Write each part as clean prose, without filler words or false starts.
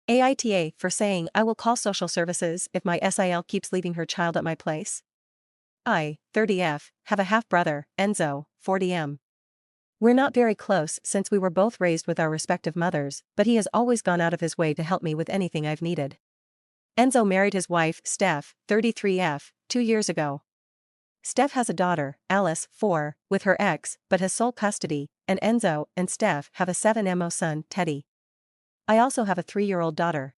AITA for saying I will call social services if my SIL keeps leaving her child at my place. I, 30F, have a half-brother, Enzo, 40M. We're not very close since we were both raised with our respective mothers, but he has always gone out of his way to help me with anything I've needed. Enzo married his wife, Steph, 33F, 2 years ago. Steph has a daughter, Alice, 4, with her ex, but has sole custody, and Enzo and Steph have a 7mo son, Teddy. I also have a 3-year-old daughter.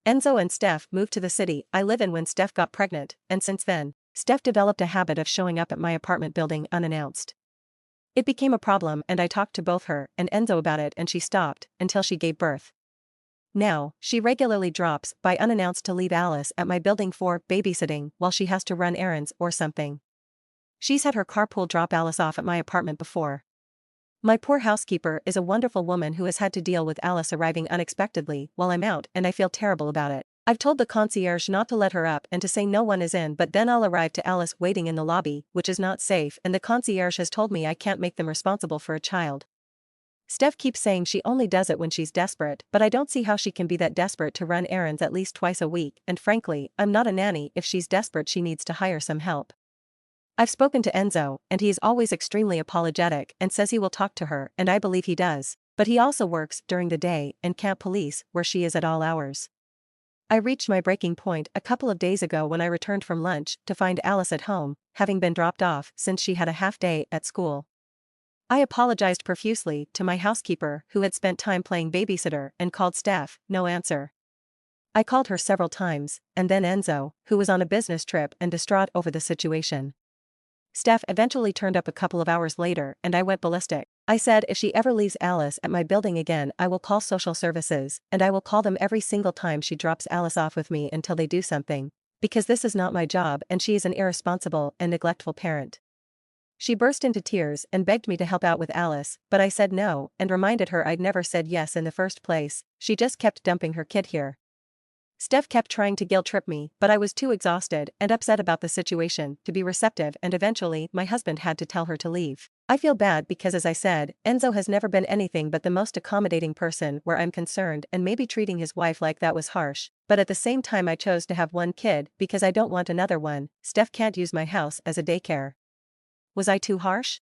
Enzo and Steph moved to the city I live in when Steph got pregnant, and since then, Steph developed a habit of showing up at my apartment building unannounced. It became a problem and I talked to both her and Enzo about it and she stopped, until she gave birth. Now, she regularly drops by unannounced to leave Alice at my building for babysitting while she has to run errands or something. She's had her carpool drop Alice off at my apartment before. My poor housekeeper is a wonderful woman who has had to deal with Alice arriving unexpectedly while I'm out and I feel terrible about it. I've told the concierge not to let her up and to say no one is in, but then I'll arrive to Alice waiting in the lobby, which is not safe, and the concierge has told me I can't make them responsible for a child. Steph keeps saying she only does it when she's desperate, but I don't see how she can be that desperate to run errands at least twice a week, and frankly, I'm not a nanny. If she's desperate she needs to hire some help. I've spoken to Enzo, and he's always extremely apologetic and says he will talk to her, and I believe he does, but he also works during the day and can't police where she is at all hours. I reached my breaking point a couple of days ago when I returned from lunch to find Alice at home, having been dropped off since she had a half day at school. I apologized profusely to my housekeeper who had spent time playing babysitter and called Steph, no answer. I called her several times, and then Enzo, who was on a business trip and distraught over the situation. Steph eventually turned up a couple of hours later and I went ballistic. I said if she ever leaves Alice at my building again I will call social services, and I will call them every single time she drops Alice off with me until they do something, because this is not my job and she is an irresponsible and neglectful parent. She burst into tears and begged me to help out with Alice, but I said no and reminded her I'd never said yes in the first place. She just kept dumping her kid here. Steph kept trying to guilt-trip me, but I was too exhausted and upset about the situation to be receptive, and eventually my husband had to tell her to leave. I feel bad because, as I said, Enzo has never been anything but the most accommodating person where I'm concerned, and maybe treating his wife like that was harsh, but at the same time I chose to have one kid because I don't want another one. Steph can't use my house as a daycare. Was I too harsh?